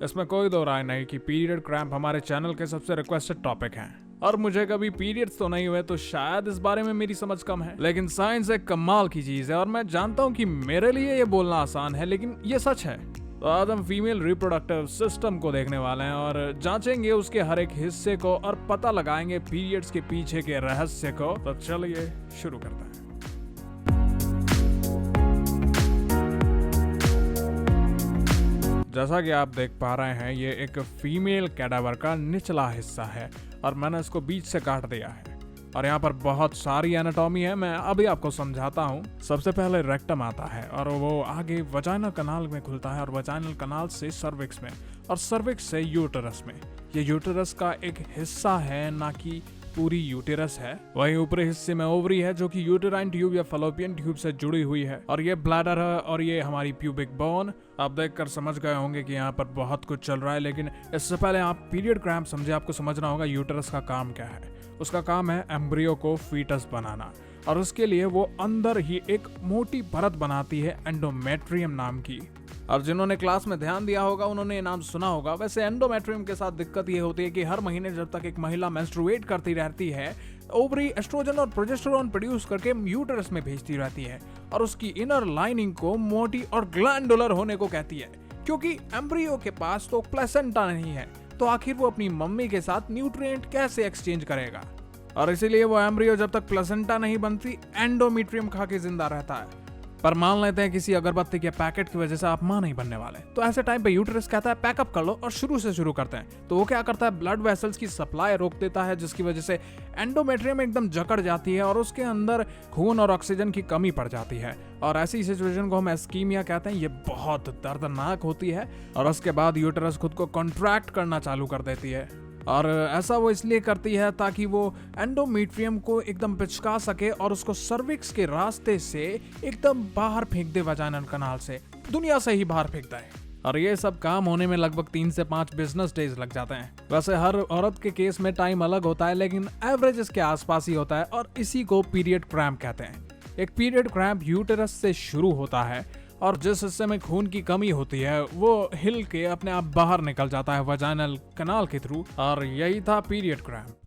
इसमें कोई दो राय नहीं कि पीरियड क्रैम्प हमारे चैनल के सबसे रिक्वेस्टेड टॉपिक हैं। और मुझे कभी पीरियड्स तो नहीं हुए तो शायद इस बारे में मेरी समझ कम है, लेकिन साइंस एक कमाल की चीज है और मैं जानता हूँ कि मेरे लिए ये बोलना आसान है, लेकिन ये सच है। तो आज हम फीमेल रिप्रोडक्टिव सिस्टम को देखने वाले हैं और जांचेंगे उसके हर एक हिस्से को और पता लगाएंगे पीरियड्स के पीछे के रहस्य को। तो चलिए शुरू करते हैं। जैसा कि आप देख पा रहे हैं, ये एक फीमेल कैडावर का निचला हिस्सा है और मैंने इसको बीच से काट दिया है और यहाँ पर बहुत सारी एनाटॉमी है। मैं अभी आपको समझाता हूँ। सबसे पहले रेक्टम आता है और वो आगे वजाइनल कनाल में खुलता है और वजाइनल कनाल से सर्विक्स में और सर्विक्स से यूटेरस में। ये यूटेरस का एक हिस्सा है, ना कि पूरी यूटेरस है। वहीं ऊपरी हिस्से में ओवरी है जो कि यूटेराइन ट्यूब या फलोपियन ट्यूब से जुड़ी हुई है और ये ब्लैडर है और ये हमारी प्यूबिक बोन। आप देखकर समझ गए होंगे कि यहाँ पर बहुत कुछ चल रहा है, लेकिन इससे पहले आप पीरियड क्रैम्प समझे, आपको समझना होगा यूटेरस का काम क्या है। उसका काम है एम्ब्रियो को फीटस बनाना और उसके लिए वो अंदर ही एक मोटी परत बनाती है एंडोमेट्रियम नाम की। और जिन्होंने क्लास में ध्यान दिया होगा उन्होंने ये नाम सुना होगा। वैसे एंडोमेट्रियम के साथ दिक्कत ये होती है कि हर महीने जब तक एक महिला मेंस्ट्रुएट करती रहती है, ओवरी एस्ट्रोजन और प्रोजेस्टेरोन प्रोड्यूस करके यूटेरस में भेजती रहती है और उसकी इनर लाइनिंग को मोटी और ग्लैंडुलर होने को कहती है। क्योंकि एम्ब्रियो के पास तो प्लेसेंटा नहीं है, तो आखिर वो अपनी मम्मी के साथ न्यूट्रिएंट कैसे एक्सचेंज करेगा। और इसीलिए वो एम्ब्रियो जब तक प्लेसेंटा नहीं बनती एंडोमेट्रियम खा के जिंदा रहता है। पर मान लेते हैं किसी अगरबत्ती के पैकेट की वजह से आप मां नहीं बनने वाले, तो ऐसे टाइम पे यूटेरस कहता है पैकअप कर लो और शुरू से शुरू करते हैं। तो वो क्या करता है, ब्लड वेसल्स की सप्लाई रोक देता है, जिसकी वजह से एंडोमेट्रियम एकदम जकड़ जाती है और उसके अंदर खून और ऑक्सीजन की कमी पड़ जाती है और ऐसी सिचुएशन को हम एस्कीमिया कहते हैं। ये बहुत दर्दनाक होती है और उसके बाद यूटेरस खुद को कॉन्ट्रैक्ट करना चालू कर देती है और ऐसा वो इसलिए करती है ताकि वो एंडोमेट्रियम को एकदम पिचका सके और उसको सर्विक्स के रास्ते से एकदम बाहर फेंक दे, वजाइनल कनाल से, दुनिया से ही बाहर फेंक दे। और ये सब काम होने में लगभग 3 से 5 बिजनेस डेज लग जाते हैं। वैसे हर औरत के केस में टाइम अलग होता है, लेकिन एवरेज इसके आसपास ही होता है और इसी को पीरियड क्रैम्प कहते हैं। एक पीरियड क्रैम्प यूटेरस से शुरू होता है और जिस हिस्से में खून की कमी होती है वो हिल के अपने आप बाहर निकल जाता है वजाइनल कनाल के थ्रू, और यही था पीरियड क्रैम्प।